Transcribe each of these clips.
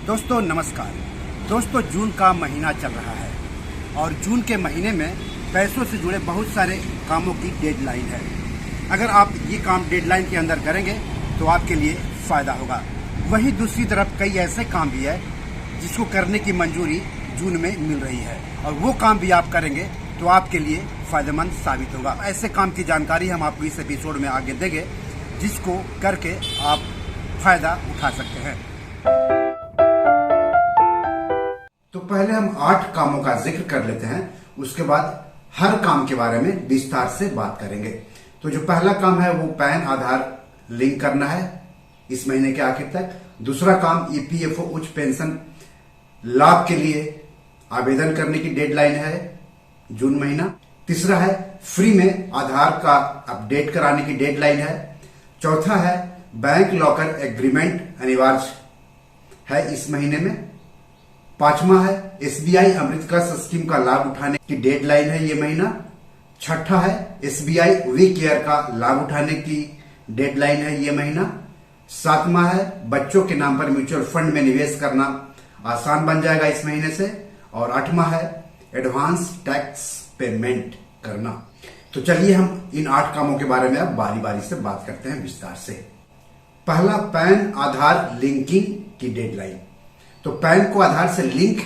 दोस्तों नमस्कार। दोस्तों जून का महीना चल रहा है और जून के महीने में पैसों से जुड़े बहुत सारे कामों की डेडलाइन है। अगर आप ये काम डेडलाइन के अंदर करेंगे तो आपके लिए फ़ायदा होगा। वहीं दूसरी तरफ कई ऐसे काम भी है जिसको करने की मंजूरी जून में मिल रही है और वो काम भी आप करेंगे तो आपके लिए फ़ायदेमंद साबित होगा। ऐसे काम की जानकारी हम आपको इस एपिसोड में आगे देंगे जिसको करके आप फ़ायदा उठा सकते हैं। तो पहले हम 8 कामों का जिक्र कर लेते हैं, उसके बाद हर काम के बारे में विस्तार से बात करेंगे। तो जो पहला काम है वो पैन आधार लिंक करना है इस महीने के आखिर तक। दूसरा काम ईपीएफओ उच्च पेंशन लाभ के लिए आवेदन करने की डेडलाइन है जून महीना। तीसरा है फ्री में आधार का अपडेट कराने की डेडलाइन है। चौथा है बैंक लॉकर एग्रीमेंट अनिवार्य है इस महीने में। पांचवा है एसबीआई अमृत कलश स्कीम का लाभ उठाने की डेडलाइन है ये महीना। छठा है एसबीआई वी केयर का लाभ उठाने की डेडलाइन है ये महीना। सातवां है बच्चों के नाम पर म्यूचुअल फंड में निवेश करना आसान बन जाएगा इस महीने से। और आठवां है एडवांस टैक्स पेमेंट करना। तो चलिए हम इन 8 कामों के बारे में अब बारी बारी से बात करते हैं विस्तार से। पहला पैन आधार लिंकिंग की डेडलाइन। तो पैन को आधार से लिंक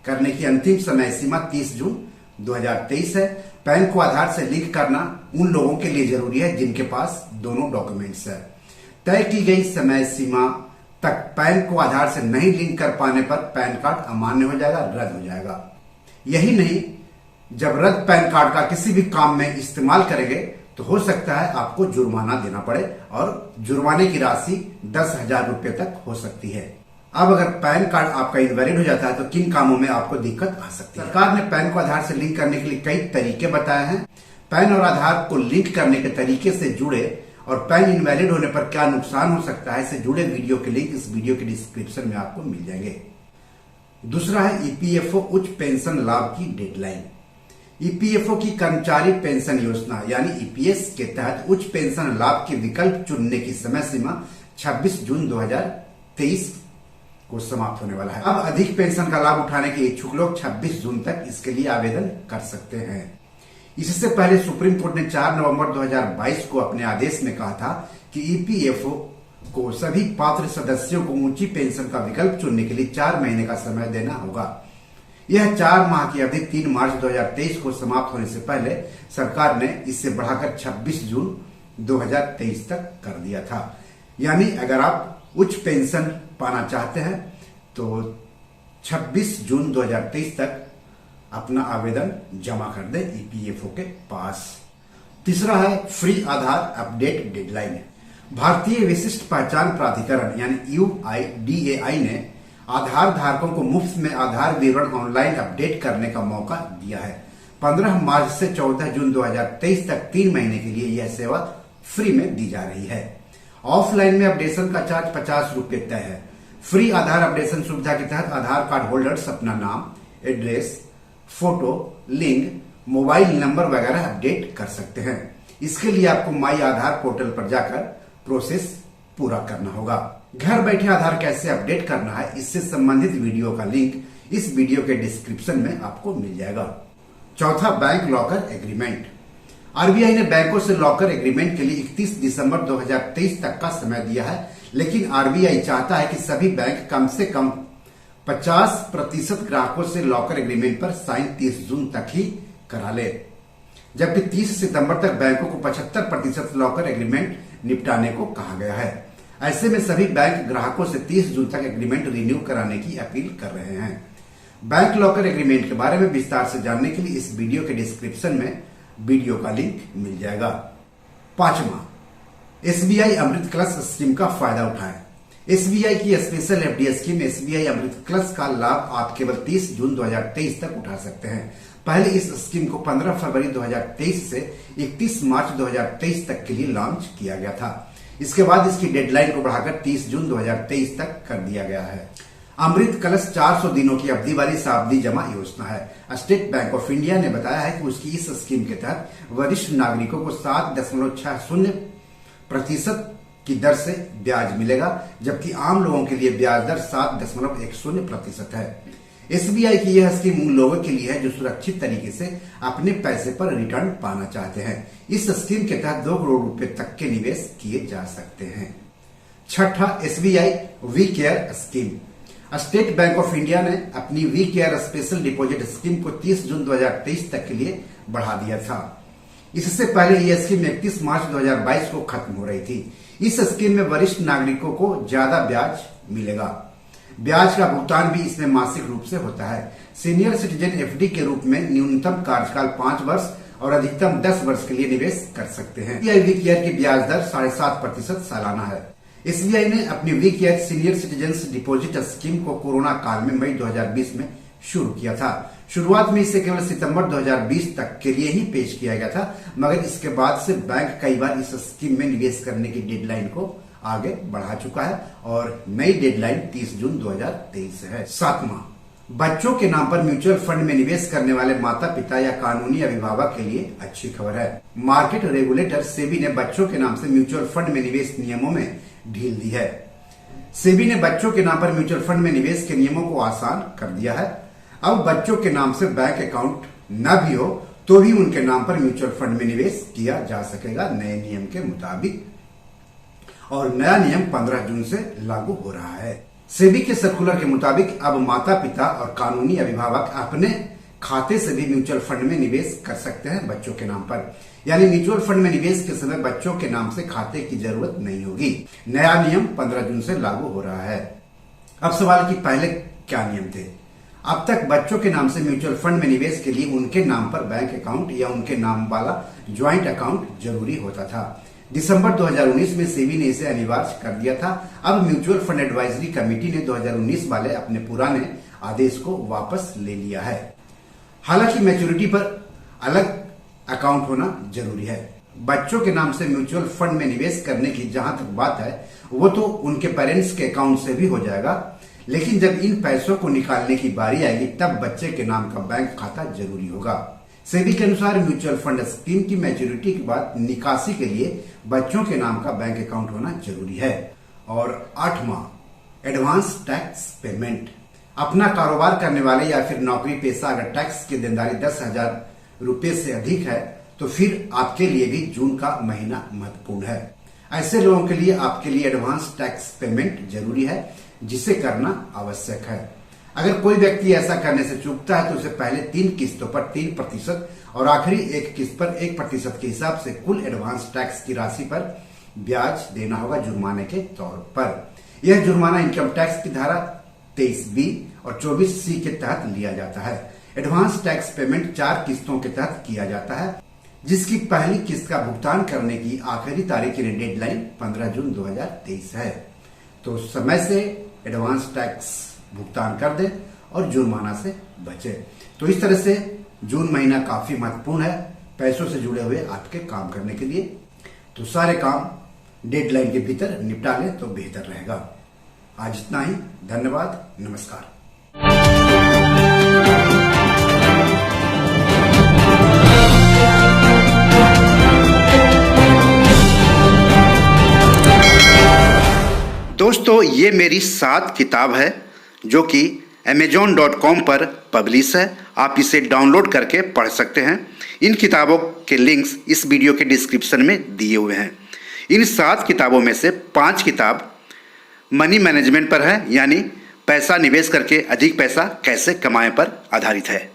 करने की अंतिम समय सीमा 30 जून 2023 है। पैन को आधार से लिंक करना उन लोगों के लिए जरूरी है जिनके पास दोनों डॉक्यूमेंट्स है। तय की गई समय सीमा तक पैन को आधार से नहीं लिंक कर पाने पर पैन कार्ड अमान्य हो जाएगा, रद्द हो जाएगा। यही नहीं, जब रद्द पैन कार्ड का किसी भी काम में इस्तेमाल करेंगे तो हो सकता है आपको जुर्माना देना पड़े और जुर्माने की राशि 10,000 रुपए तक हो सकती है। अब अगर पैन कार्ड आपका इनवैलिड हो जाता है तो किन कामों में आपको दिक्कत आ सकती है। सरकार ने पैन को आधार से लिंक करने के लिए कई तरीके बताए हैं। पैन और आधार को लिंक करने के तरीके से जुड़े और पैन इनवैलिड होने पर क्या नुकसान हो सकता है इससे जुड़े वीडियो के लिंक इस वीडियो के डिस्क्रिप्शन में आपको मिल जाएंगे। दूसरा है ईपीएफओ उच्च पेंशन लाभ की डेडलाइन। ईपीएफओ की कर्मचारी पेंशन योजना यानी ईपीएस के तहत उच्च पेंशन लाभ के विकल्प चुनने की समय सीमा 26 जून 2023 को समाप्त होने वाला है। अब अधिक पेंशन का लाभ उठाने के इच्छुक लोग 26 जून तक इसके लिए आवेदन कर सकते हैं। इससे पहले सुप्रीम कोर्ट ने 4 नवंबर 2022 को अपने आदेश में कहा था कि ईपीएफओ को सभी पात्र सदस्यों को ऊंची पेंशन का विकल्प चुनने के लिए 4 महीने का समय देना होगा। यह 4 माह की अवधि 3 मार्च 2023 को समाप्त होने से पहले सरकार ने इसे बढ़ाकर 26 जून 2023 तक कर दिया था। यानी अगर आप उच्च पेंशन पाना चाहते हैं तो 26 जून 2023 तक अपना आवेदन जमा कर दें ईपीएफओ के पास। तीसरा है फ्री आधार अपडेट डेडलाइन। भारतीय विशिष्ट पहचान प्राधिकरण यानी यूआईडीएआई ने आधार धारकों को मुफ्त में आधार विवरण ऑनलाइन अपडेट करने का मौका दिया है। 15 मार्च से 14 जून 2023 तक 3 महीने के लिए यह सेवा फ्री में दी जा रही है। ऑफलाइन में अपडेशन का चार्ज 50 रुपए तय है। फ्री आधार अपडेशन सुविधा के तहत आधार कार्ड होल्डर्स अपना नाम, address, photo, link, mobile number वगैरह अपडेट कर सकते हैं। इसके लिए आपको माई आधार पोर्टल पर जाकर प्रोसेस पूरा करना होगा। घर बैठे आधार कैसे अपडेट करना है इससे संबंधित वीडियो का लिंक इस वीडियो के डिस्क्रिप्शन में आपको मिल जाएगा। चौथा बैंक लॉकर एग्रीमेंट। आरबीआई ने बैंकों से लॉकर एग्रीमेंट के लिए 31 दिसंबर 2023 तक का समय दिया है, लेकिन आरबीआई चाहता है कि सभी बैंक कम से कम 50% ग्राहकों से लॉकर एग्रीमेंट पर साइन 30 जून तक ही करा ले, जबकि 30 सितंबर तक बैंकों को 75% लॉकर एग्रीमेंट निपटाने को कहा गया है। ऐसे में सभी बैंक ग्राहकों से 30 जून तक एग्रीमेंट रिन्यू कराने की अपील कर रहे हैं। बैंक लॉकर एग्रीमेंट के बारे में विस्तार से जानने के लिए इस वीडियो के डिस्क्रिप्शन में वीडियो का लिंक मिल जाएगा। पांचवा, एसबीआई अमृत कलश स्कीम का फायदा उठाएं। एसबीआई की स्पेशल एफडी स्कीम एसबीआई अमृत कलश का लाभ आप केवल 30 जून 2023 तक उठा सकते हैं। पहले इस स्कीम को 15 फरवरी 2023 से 31 मार्च 2023 तक के लिए लॉन्च किया गया था। इसके बाद इसकी डेडलाइन को बढ़ाकर 30 जून 2023 तक कर दिया गया है। अमृत कलश 400 दिनों की अवधि वाली सावधि जमा योजना है। स्टेट बैंक ऑफ इंडिया ने बताया है कि उसकी इस स्कीम के तहत वरिष्ठ नागरिकों को 7.60% की दर से ब्याज मिलेगा, जबकि आम लोगों के लिए ब्याज दर 7.10% है। एसबीआई की यह स्कीम उन लोगों के लिए है जो सुरक्षित तरीके से अपने पैसे पर रिटर्न पाना चाहते हैं। इस स्कीम के तहत 2 करोड़ रुपए तक के निवेश किए जा सकते हैं। छठा, SBI we care scheme. State bank of India ने अपनी we care special deposit scheme को 30 जून 2023 तक के लिए बढ़ा दिया था। इससे पहले यह स्कीम 31 मार्च 2022 को खत्म हो रही थी। इस स्कीम में वरिष्ठ नागरिकों को ज्यादा ब्याज मिलेगा। ब्याज का भुगतान भी इसमें मासिक रूप से होता है। सीनियर सिटीजन एफडी के रूप में न्यूनतम कार्यकाल 5 वर्ष और अधिकतम 10 वर्ष के लिए निवेश कर सकते हैं। एसबीआई वी केयर की ब्याज दर 7.5% सालाना है। एसबीआई ने अपनी we care senior citizen deposit scheme को कोरोना काल में मई 2020 में शुरू किया था। शुरुआत में इसे केवल सितंबर 2020 तक के लिए ही पेश किया गया था, मगर इसके बाद से बैंक कई बार इस स्कीम में निवेश करने की डेडलाइन को आगे बढ़ा चुका है और नई डेडलाइन 30 जून 2023 है। 7वां, बच्चों के नाम पर म्यूचुअल फंड में निवेश करने वाले माता पिता या कानूनी अभिभावक के लिए अच्छी खबर है। मार्केट रेगुलेटर सेबी ने बच्चों के नाम से म्यूचुअल फंड में निवेश नियमों में ढील दी है। सेबी ने बच्चों के नाम पर म्यूचुअल फंड में निवेश के नियमों को आसान कर दिया है। अब बच्चों के नाम से बैंक अकाउंट न भी हो तो भी उनके नाम पर म्यूचुअल फंड में निवेश किया जा सकेगा नए नियम के मुताबिक, और नया नियम 15 जून से लागू हो रहा है। सेबी के सर्कुलर के मुताबिक अब माता पिता और कानूनी अभिभावक अपने खाते से भी म्यूचुअल फंड में निवेश कर सकते हैं बच्चों के नाम पर। यानी म्यूचुअल फंड में निवेश के समय बच्चों के नाम से खाते की जरूरत नहीं होगी। नया नियम 15 जून से लागू हो रहा है। अब सवाल कि पहले क्या नियम थे। अब तक बच्चों के नाम से म्यूचुअल फंड में निवेश के लिए उनके नाम पर बैंक अकाउंट या उनके नाम वाला ज्वाइंट अकाउंट जरूरी होता था। दिसंबर 2019 में सेबी ने इसे अनिवार्य कर दिया था। अब म्यूचुअल फंड एडवाइजरी कमेटी ने 2019 वाले अपने पुराने आदेश को वापस ले लिया है। हालांकि मैच्योरिटी पर अलग अकाउंट होना जरूरी है। बच्चों के नाम से म्यूचुअल फंड में निवेश करने की जहां तक बात है वो तो उनके पेरेंट्स के अकाउंट से भी हो जाएगा, लेकिन जब इन पैसों को निकालने की बारी आएगी तब बच्चे के नाम का बैंक खाता जरूरी होगा। सेबी के अनुसार म्यूचुअल फंड स्कीम की मैच्योरिटी के बाद निकासी के लिए बच्चों के नाम का बैंक अकाउंट होना जरूरी है। और 8वां, एडवांस टैक्स पेमेंट। अपना कारोबार करने वाले या फिर नौकरी पेशा अगर टैक्स की देनदारी 10,000 रुपए से अधिक है तो फिर आपके लिए भी जून का महीना महत्वपूर्ण है। ऐसे लोगों के लिए आपके लिए एडवांस टैक्स पेमेंट जरूरी है, जिसे करना आवश्यक है। अगर कोई व्यक्ति ऐसा करने से चूकता है तो उसे पहले 3 किस्तों पर 3% और आखिरी 1 किस्त पर 1% के हिसाब से कुल एडवांस टैक्स की राशि पर ब्याज देना होगा जुर्माने के तौर पर। यह जुर्माना इनकम टैक्स की धारा 23B और 24C के तहत लिया जाता है। एडवांस टैक्स पेमेंट 4 किस्तों के तहत किया जाता है, जिसकी पहली किस्त का भुगतान करने की आखिरी तारीख की डेडलाइन 15 जून 2023 है। तो समय से एडवांस टैक्स भुगतान कर दे और जुर्माना से बचे। तो इस तरह से जून महीना काफी महत्वपूर्ण है पैसों से जुड़े हुए आपके काम करने के लिए। तो सारे काम डेडलाइन के भीतर निपटा लें तो बेहतर रहेगा। आज इतना ही। धन्यवाद। नमस्कार। दोस्तों, ये मेरी 7 किताब है जो कि amazon.com पर पब्लिश है। आप इसे डाउनलोड करके पढ़ सकते हैं। इन किताबों के लिंक्स इस वीडियो के डिस्क्रिप्शन में दिए हुए हैं। इन 7 किताबों में से 5 किताब मनी मैनेजमेंट पर है, यानी पैसा निवेश करके अधिक पैसा कैसे कमाएं पर आधारित है।